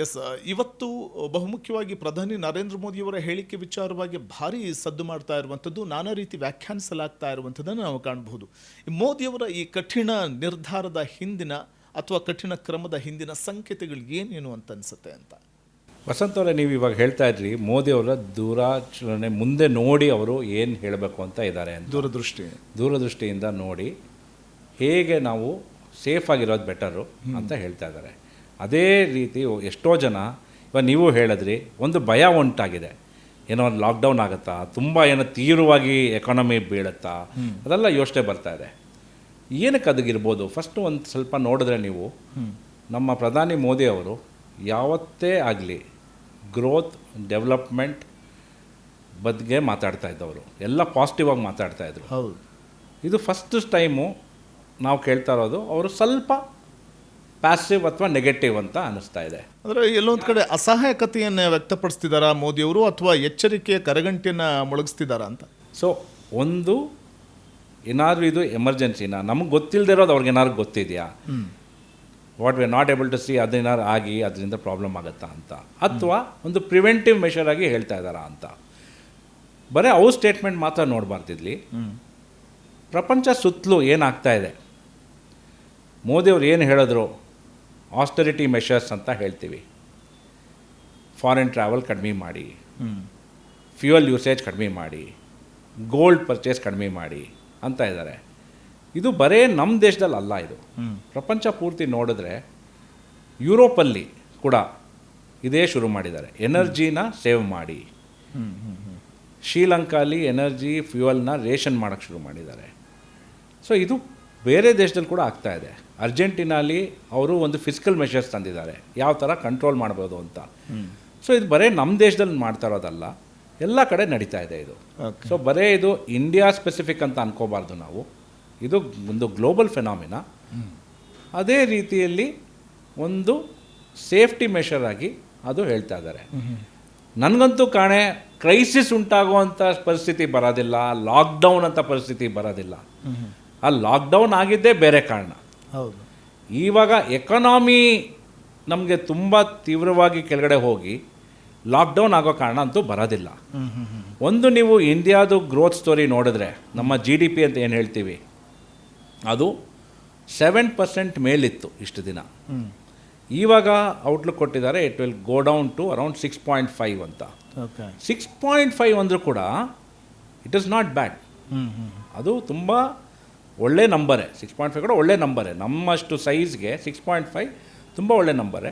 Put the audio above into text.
S ಇವತ್ತು ಬಹುಮುಖ್ಯವಾಗಿ ಪ್ರಧಾನಿ ನರೇಂದ್ರ ಮೋದಿಯವರ ಹೇಳಿಕೆ ವಿಚಾರವಾಗಿ ಭಾರಿ ಸದ್ದು ಮಾಡ್ತಾ ಇರುವಂಥದ್ದು, ನಾನಾ ರೀತಿ ವ್ಯಾಖ್ಯಾನಿಸಲಾಗ್ತಾ ಇರುವಂಥದ್ದನ್ನು ನಾವು ಕಾಣಬಹುದು. ಮೋದಿಯವರ ಈ ಕಠಿಣ ನಿರ್ಧಾರದ ಹಿಂದಿನ ಅಥವಾ ಕಠಿಣ ಕ್ರಮದ ಹಿಂದಿನ ಸಂಕೇತಗಳು ಏನೇನು ಅಂತ ಅನಿಸುತ್ತೆ ಅಂತ? ವಸಂತ ಅವರೇ, ನೀವು ಇವಾಗ ಹೇಳ್ತಾ ಇದ್ರಿ ಮೋದಿಯವರ ದೂರಾಚರಣೆ ಮುಂದೆ ನೋಡಿ ಅವರು ಏನು ಹೇಳಬೇಕು ಅಂತ ಇದ್ದಾರೆ ಅಂತ. ದೂರದೃಷ್ಟಿಯಿಂದ ನೋಡಿ ಹೇಗೆ ನಾವು ಸೇಫ್ ಆಗಿರೋದು ಬೆಟರು ಅಂತ ಹೇಳ್ತಾ ಇದ್ದಾರೆ. ಅದೇ ರೀತಿ ಎಷ್ಟೋ ಜನ ಇವಾಗ ನೀವು ಹೇಳಿದ್ರಿ, ಒಂದು ಭಯ ಉಂಟಾಗಿದೆ, ಏನೋ ಲಾಕ್ಡೌನ್ ಆಗುತ್ತಾ, ತುಂಬ ಏನೋ ತೀವ್ರವಾಗಿ ಎಕಾನಮಿ ಬೀಳುತ್ತಾ, ಅದೆಲ್ಲ ಯೋಚನೆ ಬರ್ತಾ ಇದೆ. ಏನಕ್ಕೆ ಅದಕ್ಕಿರ್ಬೋದು? ಫಸ್ಟು ಒಂದು ಸ್ವಲ್ಪ ನೋಡಿದ್ರೆ ನೀವು, ನಮ್ಮ ಪ್ರಧಾನಿ ಮೋದಿ ಅವರು ಯಾವತ್ತೇ ಆಗಲಿ ಗ್ರೋತ್ ಡೆವಲಪ್ಮೆಂಟ್ ಬಗ್ಗೆ ಮಾತಾಡ್ತಾ ಇದ್ದವರು, ಎಲ್ಲ ಪಾಸಿಟಿವ್ ಆಗಿ ಮಾತಾಡ್ತಾಯಿದ್ರು. ಹೌದು, ಇದು ಫಸ್ಟ್ ಟೈಮು ನಾವು ಕೇಳ್ತಾ ಇರೋದು ಅವರು ಸ್ವಲ್ಪ ಪ್ಯಾಸಿವ್ ಅಥವಾ ನೆಗೆಟಿವ್ ಅಂತ ಅನ್ನಿಸ್ತಾ ಇದೆ. ಅಂದರೆ ಎಲ್ಲೊಂದು ಕಡೆ ಅಸಹಾಯಕತೆಯನ್ನು ವ್ಯಕ್ತಪಡಿಸ್ತಿದ್ದಾರಾ ಮೋದಿಯವರು, ಅಥವಾ ಎಚ್ಚರಿಕೆಯ ಕರಗಂಟೆಯನ್ನು ಮೊಳಗಿಸ್ತಿದ್ದಾರಾ ಅಂತ? ಸೊ ಒಂದು ಏನಾದರೂ ಇದು ಎಮರ್ಜೆನ್ಸಿನ ನಮಗೆ ಗೊತ್ತಿಲ್ಲದೆ ಇರೋದು ಅವ್ರಿಗೇನಾದ್ರು ಗೊತ್ತಿದೆಯಾ, what we are not able to see, ಅದೇನಾರು ಆಗಿ ಅದರಿಂದ ಪ್ರಾಬ್ಲಮ್ ಆಗುತ್ತಾ ಅಂತ, ಅಥವಾ ಒಂದು ಪ್ರಿವೆಂಟಿವ್ ಮೆಷರ್ ಆಗಿ ಹೇಳ್ತಾ ಇದ್ದಾರಾ ಅಂತ. ಬರೀ ಅವ್ರ ಸ್ಟೇಟ್ಮೆಂಟ್ ಮಾತ್ರ ನೋಡಬಾರ್ದಿದ್ಲಿ, ಪ್ರಪಂಚ ಸುತ್ತಲೂ ಏನಾಗ್ತಾ ಇದೆ, ಮೋದಿಯವ್ರು ಏನು ಹೇಳಿದ್ರು, ಆಸ್ಟರಿಟಿ ಮೆಷರ್ಸ್ ಅಂತ ಹೇಳ್ತೀವಿ, ಫಾರಿನ್ ಟ್ರಾವೆಲ್ ಕಡಿಮೆ ಮಾಡಿ, ಫ್ಯೂಯಲ್ ಯೂಸೇಜ್ ಕಡಿಮೆ ಮಾಡಿ, ಗೋಲ್ಡ್ ಪರ್ಚೇಸ್ ಕಡಿಮೆ ಮಾಡಿ ಅಂತ ಇದ್ದಾರೆ. ಇದು ಬರೇ ನಮ್ಮ ದೇಶದಲ್ಲಿ ಅಲ್ಲ, ಇದು ಪ್ರಪಂಚ ಪೂರ್ತಿ ನೋಡಿದ್ರೆ ಯುರೋಪಲ್ಲಿ ಕೂಡ ಇದೇ ಶುರು ಮಾಡಿದ್ದಾರೆ. ಎನರ್ಜಿನ ಸೇವ್ ಮಾಡಿ, ಶ್ರೀಲಂಕಾಲಿ ಎನರ್ಜಿ ಫ್ಯೂಯಲ್ನ ರೇಷನ್ ಮಾಡೋಕ್ಕೆ ಶುರು ಮಾಡಿದ್ದಾರೆ. ಸೊ ಇದು ಬೇರೆ ದೇಶದಲ್ಲಿ ಕೂಡ ಆಗ್ತಾ ಇದೆ. ಅರ್ಜೆಂಟೀನಾಲಿ ಅವರು ಒಂದು ಫಿಸಿಕಲ್ ಮೆಷರ್ಸ್ ತಂದಿದ್ದಾರೆ, ಯಾವ ಥರ ಕಂಟ್ರೋಲ್ ಮಾಡ್ಬೋದು ಅಂತ. ಸೊ ಇದು ಬರೀ ನಮ್ಮ ದೇಶದಲ್ಲಿ ಮಾಡ್ತಾ ಇರೋದಲ್ಲ, ಎಲ್ಲ ಕಡೆ ನಡೀತಾ ಇದೆ ಇದು. ಸೊ ಬರೀ ಇದು ಇಂಡಿಯಾ ಸ್ಪೆಸಿಫಿಕ್ ಅಂತ ಅನ್ಕೋಬಾರ್ದು ನಾವು, ಇದು ಒಂದು ಗ್ಲೋಬಲ್ ಫೆನಾಮಿನಾ. ಅದೇ ರೀತಿಯಲ್ಲಿ ಒಂದು ಸೇಫ್ಟಿ ಮೆಷರ್ ಆಗಿ ಅದು ಹೇಳ್ತಾ ಇದ್ದಾರೆ. ನನಗಂತೂ ಕಾಣೆ ಕ್ರೈಸಿಸ್ ಉಂಟಾಗುವಂಥ ಪರಿಸ್ಥಿತಿ ಬರೋದಿಲ್ಲ, ಲಾಕ್ಡೌನ್ ಅಂತ ಪರಿಸ್ಥಿತಿ ಬರೋದಿಲ್ಲ. ಆ ಲಾಕ್ಡೌನ್ ಆಗಿದ್ದೇ ಬೇರೆ ಕಾರಣ. ಹೌದು, ಇವಾಗ ಎಕಾನಮಿ ನಮಗೆ ತುಂಬ ತೀವ್ರವಾಗಿ ಕೆಳಗಡೆ ಹೋಗಿ ಲಾಕ್ಡೌನ್ ಆಗೋ ಕಾರಣ ಅಂತೂ ಬರೋದಿಲ್ಲ. ಒಂದು ನೀವು ಇಂಡಿಯಾದು ಗ್ರೋತ್ ಸ್ಟೋರಿ ನೋಡಿದ್ರೆ, ನಮ್ಮ GDP ಅಂತ ಏನು ಹೇಳ್ತೀವಿ ಅದು 7% ಮೇಲಿತ್ತು ಇಷ್ಟು ದಿನ. ಇವಾಗ ಔಟ್ಲುಕ್ ಕೊಟ್ಟಿದ್ದಾರೆ, it will go down to around 6.5 ಅಂತ. 6.5 ಅಂದರೂ ಕೂಡ ಇಟ್ ಇಸ್ ನಾಟ್ ಬ್ಯಾಡ್. ಅದು ತುಂಬ ಒಳ್ಳೆ ನಂಬರೇ. 6.5 ಕೂಡ ಒಳ್ಳೆ ನಂಬರೇ, ನಮ್ಮಷ್ಟು ಸೈಜ್ಗೆ 6.5 ತುಂಬ ಒಳ್ಳೆ ನಂಬರೇ.